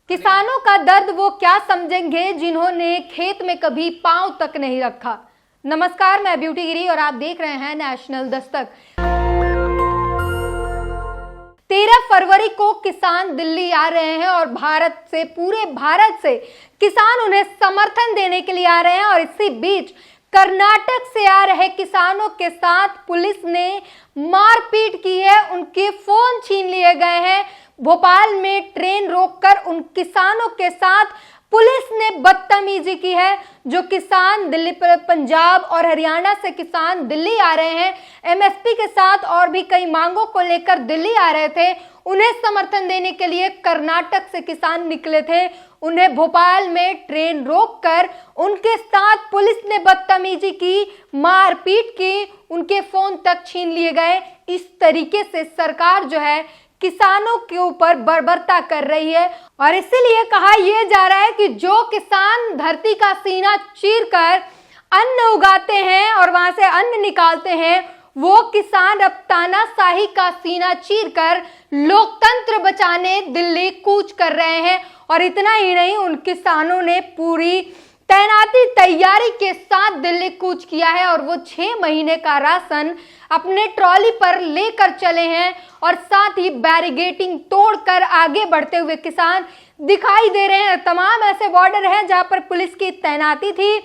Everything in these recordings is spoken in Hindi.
किसानों का दर्द वो क्या समझेंगे जिन्होंने खेत में कभी पांव तक नहीं रखा। नमस्कार, मैं ब्यूटी गिरी और आप देख रहे हैं नेशनल दस्तक। 13 फरवरी को किसान दिल्ली आ रहे हैं और पूरे भारत से किसान उन्हें समर्थन देने के लिए आ रहे हैं। और इसी बीच कर्नाटक से आ रहे किसानों के साथ पुलिस ने मारपीट की है, उनके फोन छीन लिए गए हैं। भोपाल में ट्रेन रोककर उन किसानों के साथ पुलिस ने बदतमीजी की है। जो किसान दिल्ली, पंजाब और हरियाणा से किसान दिल्ली आ रहे हैं, एमएसपी के साथ और भी कई मांगों को लेकर दिल्ली आ रहे थे, उन्हें समर्थन देने के लिए कर्नाटक से किसान निकले थे। उन्हें भोपाल में ट्रेन रोककर उनके साथ पुलिस ने बदतमीजी की, मारपीट की, उनके फोन तक छीन लिए गए। इस तरीके से सरकार जो है किसानों के ऊपर बर्बरता कर रही है। और इसीलिए कहा यह जा रहा है कि जो किसान धरती का सीना चीरकर अन्न उगाते हैं और वहां से अन्न निकालते हैं, वो किसान अब तानाशाही का सीना चीरकर लोकतंत्र बचाने दिल्ली कूच कर रहे हैं। और इतना ही नहीं, उन किसानों ने पूरी तैनाती तैयारी के साथ दिल्ली कूच किया है और वो 6 महीने का राशन अपने ट्रॉली पर लेकर चले हैं। और साथ ही बैरिगेटिंग तोड़कर आगे बढ़ते हुए किसान दिखाई दे रहे हैं। तमाम ऐसे बॉर्डर हैं जहां पर पुलिस की तैनाती थी,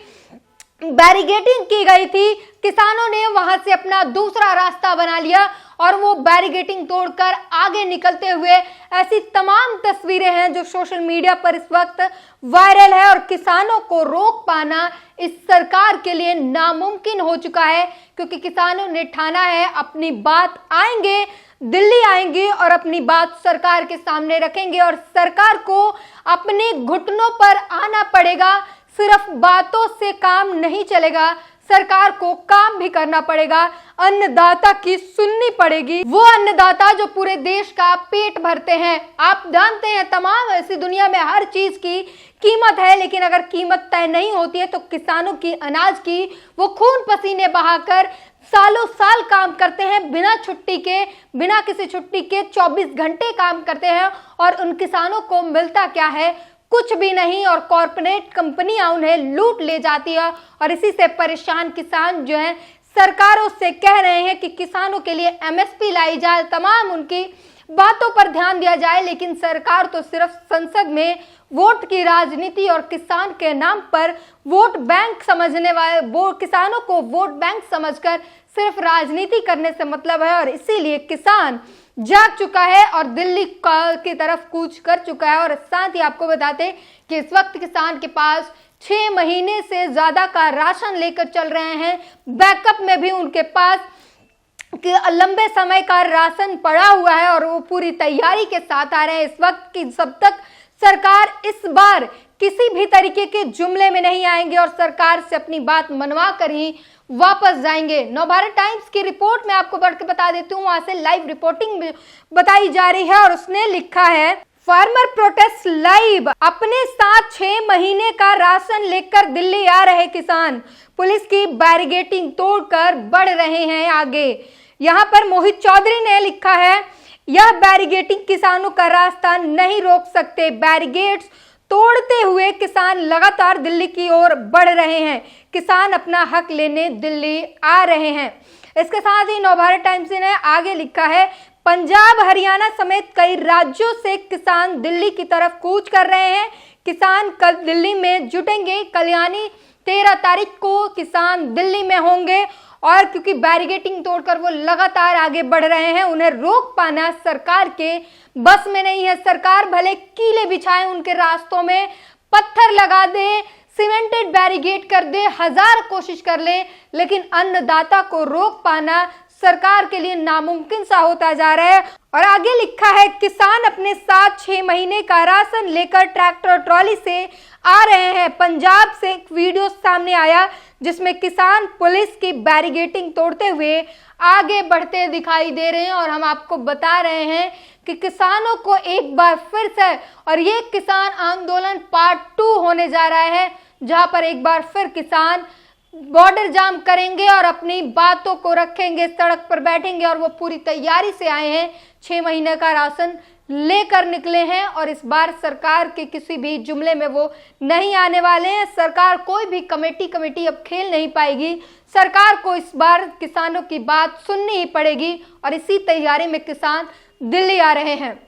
बैरिगेटिंग की गई थी, किसानों ने वहां से अपना दूसरा रास्ता बना लिया और वो बैरिगेटिंग तोड़कर आगे निकलते हुए ऐसी तमाम तस्वीरें हैं जो सोशल मीडिया पर इस वक्त वायरल है। और किसानों को रोक पाना इस सरकार के लिए नामुमकिन हो चुका है, क्योंकि किसानों ने ठाना है अपनी बात आएंगे, दिल्ली आएंगे और अपनी बात सरकार के सामने रखेंगे। और सरकार को अपने घुटनों पर आना पड़ेगा, सिर्फ बातों से काम नहीं चलेगा, सरकार को काम भी करना पड़ेगा। अन्नदाता की सुननी पड़ेगी, वो अन्नदाता जो पूरे देश का पेट भरते हैं। आप जानते हैं तमाम ऐसी दुनिया में हर चीज की कीमत है, लेकिन अगर कीमत तय नहीं होती है तो किसानों की, अनाज की, वो खून पसीने बहाकर सालों साल काम करते हैं, बिना छुट्टी के, बिना किसी छुट्टी के 24 घंटे काम करते हैं। और उन किसानों को मिलता क्या है? कुछ भी नहीं। और कॉर्पोरेट कंपनियां उन्हें लूट ले जाती है। और इसी से परेशान किसान जो हैं सरकारों से कह रहे हैं कि किसानों के लिए एमएसपी लाई जाए, तमाम उनकी बातों पर ध्यान दिया जाए। लेकिन सरकार तो सिर्फ संसद में वोट की राजनीति और किसान के नाम पर वोट बैंक समझने वाले, वो किसानों को वोट बैंक समझकर सिर्फ राजनीति करने से मतलब है। और इसीलिए किसान जाग चुका है और दिल्ली की तरफ कूच कर चुका है। और साथ ही आपको बताते कि इस वक्त किसान के पास 6 महीने से ज्यादा का राशन लेकर चल रहे हैं। बैकअप में भी उनके पास लंबे समय का राशन पड़ा हुआ है और वो पूरी तैयारी के साथ आ रहे हैं। इस वक्त की जब तक सरकार इस बार किसी भी तरीके के जुमले में नहीं आएंगे और सरकार से अपनी बात मनवा कर ही वापस जाएंगे। नवभारत टाइम्स की रिपोर्ट में आपको बढ़ के बता देती हूँ, वहां से लाइव रिपोर्टिंग बताई जा रही है और उसने लिखा है, फार्मर प्रोटेस्ट लाइव, अपने साथ 6 महीने का राशन लेकर दिल्ली आ रहे किसान, पुलिस की बैरिगेटिंग तोड़कर बढ़ रहे हैं आगे। यहाँ पर मोहित चौधरी ने लिखा है, यह बैरिगेटिंग किसानों का रास्ता नहीं रोक सकते, बैरिगेट्स तोड़ते हुए किसान लगातार दिल्ली की ओर बढ़ रहे हैं, किसान अपना हक लेने दिल्ली आ रहे हैं। इसके साथ ही नवभारत टाइम्स ने आगे लिखा है, पंजाब, हरियाणा समेत कई राज्यों से किसान दिल्ली की तरफ कूच कर रहे हैं। किसान कल दिल्ली में जुटेंगे, कल यानी 13 तारीख को किसान दिल्ली में होंगे। और क्योंकि बैरिगेटिंग तोड़कर वो लगातार आगे बढ़ रहे हैं, उन्हें रोक पाना सरकार के बस में नहीं है। सरकार भले कीले बिछाए उनके रास्तों में, पत्थर लगा दे, सीमेंटेड बैरिगेट कर दे, 1000 कोशिश कर ले, लेकिन अन्नदाता को रोक पाना सरकार के लिए नामुमकिन सा होता जा रहा है। और आगे लिखा है, किसान अपने साथ 6 महीने का राशन लेकर ट्रैक्टर ट्रॉली से आ रहे हैं। पंजाब से एक वीडियो सामने आया जिसमें किसान पुलिस की बैरिगेटिंग तोड़ते हुए आगे बढ़ते दिखाई दे रहे हैं। और हम आपको बता रहे हैं कि किसानों को एक बार फिर से, और ये किसान आंदोलन पार्ट 2 होने जा रहा है, जहां पर एक बार फिर किसान बॉर्डर जाम करेंगे और अपनी बातों को रखेंगे, सड़क पर बैठेंगे। और वो पूरी तैयारी से आए हैं 6 महीने का राशन लेकर निकले हैं और इस बार सरकार के किसी भी जुमले में वो नहीं आने वाले हैं। सरकार कोई भी कमेटी अब खेल नहीं पाएगी। सरकार को इस बार किसानों की बात सुननी ही पड़ेगी और इसी तैयारी में किसान दिल्ली आ रहे हैं।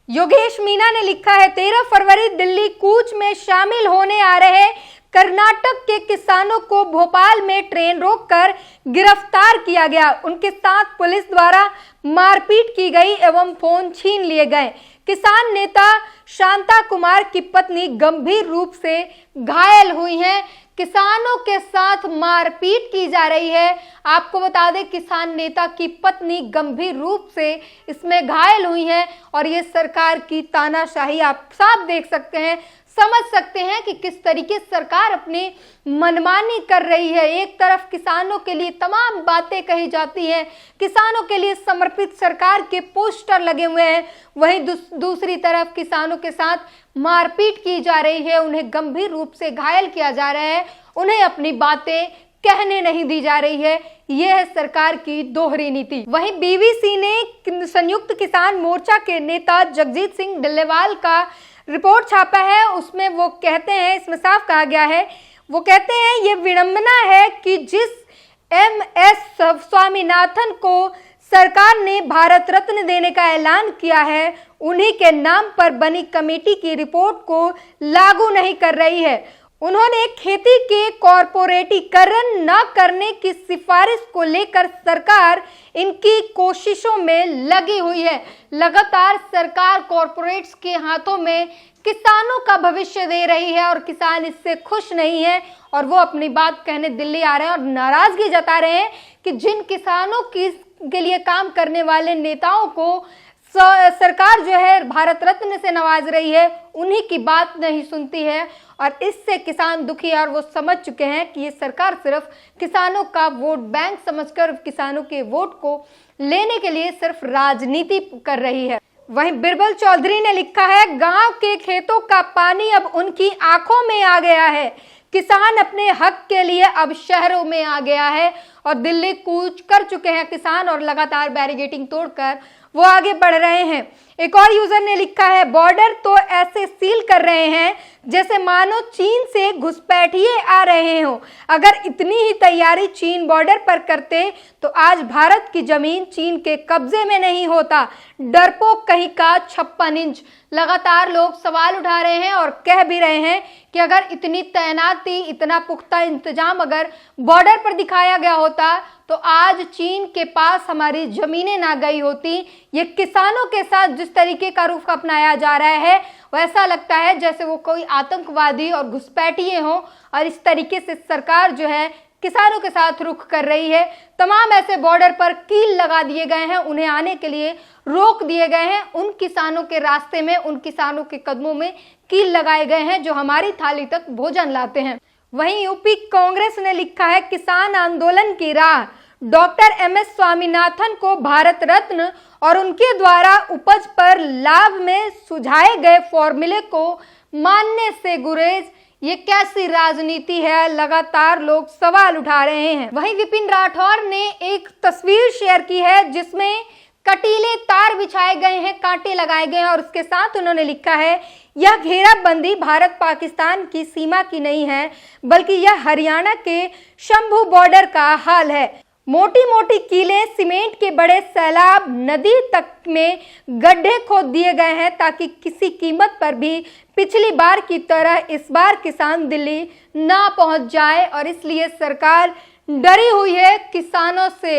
योगेश मीना ने लिखा है, 13 फरवरी दिल्ली कूच में शामिल होने आ रहे कर्नाटक के किसानों को भोपाल में ट्रेन रोककर गिरफ्तार किया गया। उनके साथ पुलिस द्वारा मारपीट की गई एवं फोन छीन लिए गए। किसान नेता शांता कुमार की पत्नी गंभीर रूप से घायल हुई हैं। किसानों के साथ मारपीट की जा रही है। आपको बता दें, किसान नेता की पत्नी गंभीर रूप से इसमें घायल हुई है और ये सरकार की तानाशाही आप साफ देख सकते हैं, समझ सकते हैं कि किस तरीके सरकार अपनी मनमानी कर रही है। एक तरफ किसानों के लिए तमाम बातें कही जाती हैं, किसानों के लिए समर्पित सरकार के पोस्टर लगे हुए हैं, वहीं दूसरी तरफ किसानों के साथ मारपीट की जा रही है, उन्हें गंभीर रूप से घायल किया जा रहा है, उन्हें अपनी बातें कहने नहीं दी जा रही है। यह है सरकार की दोहरी नीति। वहीं बीवीसी ने संयुक्त किसान मोर्चा के नेता जगजीत सिंह डल्लेवाल का रिपोर्ट छापा है। उसमें वो कहते हैं, इसमें साफ कहा गया है, वो कहते हैं ये विडंबना है कि जिस MS स्वामीनाथन को सरकार ने भारत रत्न देने का ऐलान किया है, उन्हीं के नाम पर बनी कमेटी की रिपोर्ट को लागू नहीं कर रही है। उन्होंने खेती के कॉरपोरेटीकरण न करने की सिफारिश को लेकर सरकार इनकी कोशिशों में लगी हुई है। लगातार सरकार कॉरपोरेट्स के हाथों में किसानों का भविष्य दे रही है और किसान इससे खुश नहीं है और वो अपनी बात कहने दिल्ली आ रहे हैं और नाराजगी जता रहे हैं कि जिन किसानों के लिए काम करने वाले नेताओं को सरकार जो है भारत रत्न से नवाज रही है, उन्हीं की बात नहीं सुनती है और इससे किसान दुखी है और वो समझ चुके हैं कि ये सरकार सिर्फ किसानों का वोट बैंक समझकर किसानों के वोट को लेने के लिए सिर्फ राजनीति कर रही है। वहीं बिरबल चौधरी ने लिखा है, गांव के खेतों का पानी अब उनकी आंखों में आ गया है। किसान अपने हक के लिए अब शहरों में आ गया है और दिल्ली कूच कर चुके हैं किसान और लगातार बैरिकेडिंग तोड़कर वो आगे बढ़ रहे हैं। एक और यूजर ने लिखा है, बॉर्डर तो ऐसे सील कर रहे हैं जैसे मानो चीन से घुसपैठिए आ रहे हो। अगर इतनी ही तैयारी चीन बॉर्डर पर करते तो आज भारत की जमीन चीन के कब्जे में नहीं होता। डरपोक कहीं का 56 इंच। लगातार लोग सवाल उठा रहे हैं और कह भी रहे हैं कि अगर इतनी तैनाती, इतना पुख्ता इंतजाम अगर बॉर्डर पर दिखाया गया होता तो आज चीन के पास हमारी जमीनें ना गई होती। ये किसानों के साथ जिस तरीके का रुख अपनाया जा रहा है वैसा लगता है जैसे वो कोई आतंकवादी और घुसपैठिए हों और इस तरीके से सरकार जो है किसानों के साथ रुख कर रही है। तमाम ऐसे बॉर्डर पर कील लगा दिए गए हैं, उन्हें आने के लिए रोक दिए गए हैं। उन किसानों के रास्ते में, उन किसानों के कदमों में कील लगाए गए हैं जो हमारी थाली तक भोजन लाते हैं। वहीं यूपी कांग्रेस ने लिखा है, किसान आंदोलन की राह, डॉक्टर MS स्वामीनाथन को भारत रत्न और उनके द्वारा उपज पर लाभ में सुझाए गए फॉर्मूले को मानने से गुरेज। ये कैसी राजनीति है? लगातार लोग सवाल उठा रहे हैं। वहीं विपिन राठौर ने एक तस्वीर शेयर की है जिसमें कटीले तार बिछाए गए हैं, कांटे लगाए गए हैं और उसके साथ उन्होंने लिखा है, यह घेराबंदी भारत पाकिस्तान की सीमा की नहीं है बल्कि यह हरियाणा के शंभू बॉर्डर का हाल है। मोटी मोटी कीलें, सीमेंट के बड़े सैलाब, नदी तक में गड्ढे खोद दिए गए हैं ताकि किसी कीमत पर भी पिछली बार की तरह इस बार किसान दिल्ली ना पहुंच जाए और इसलिए सरकार डरी हुई है किसानों से।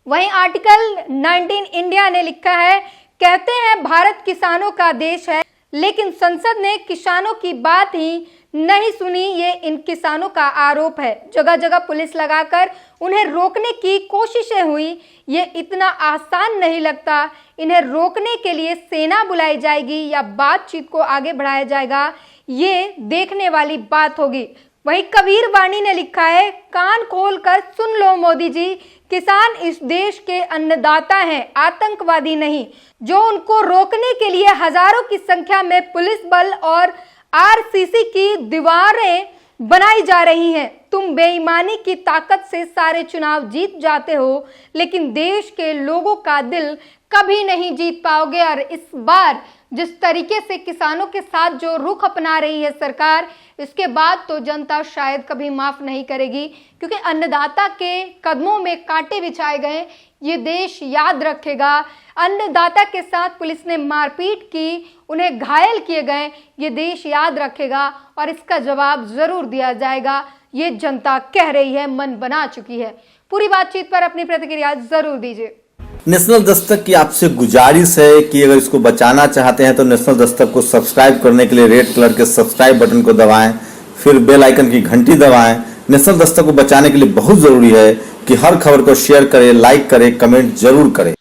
वहीं आर्टिकल 19 इंडिया ने लिखा है, कहते हैं भारत किसानों का देश है लेकिन संसद ने किसानों की बात ही नहीं सुनी, ये इन किसानों का आरोप है। जगह जगह पुलिस लगाकर उन्हें रोकने की कोशिशें हुई, ये इतना आसान नहीं लगता। इन्हें रोकने के लिए सेना बुलाई जाएगी या बातचीत को आगे बढ़ाया जाएगा, ये देखने वाली बात होगी। वहीं कबीर वाणी ने लिखा है, कान खोलकर सुन लो मोदी जी, किसान इस देश के अन्नदाता हैं, आतंकवादी नहीं। जो उनको रोकने के लिए हजारों की संख्या में पुलिस बल और RCC की दीवारें बनाई जा रही हैं। तुम बेईमानी की ताकत से सारे चुनाव जीत जाते हो, लेकिन देश के लोगों का दिल कभी नहीं जीत पाओगे। और इस बार जिस तरीके से किसानों के साथ जो रुख अपना रही है सरकार, इसके बाद तो जनता शायद कभी माफ नहीं करेगी, क्योंकि अन्नदाता के कदमों में कांटे बिछाए गए, ये देश याद रखेगा। अन्नदाता के साथ पुलिस ने मारपीट की, उन्हें घायल किए गए, ये देश याद रखेगा और इसका जवाब जरूर दिया जाएगा। ये जनता कह रही है, मन बना चुकी है। पूरी बातचीत पर अपनी प्रतिक्रिया जरूर दीजिए। नेशनल दस्तक की आपसे गुजारिश है कि अगर इसको बचाना चाहते हैं तो नेशनल दस्तक को सब्सक्राइब करने के लिए रेड कलर के सब्सक्राइब बटन को दबाएं, फिर बेल आइकन की घंटी दबाएं। नेशनल दस्तक को बचाने के लिए बहुत जरूरी है कि हर खबर को शेयर करें, लाइक करें, कमेंट जरूर करें।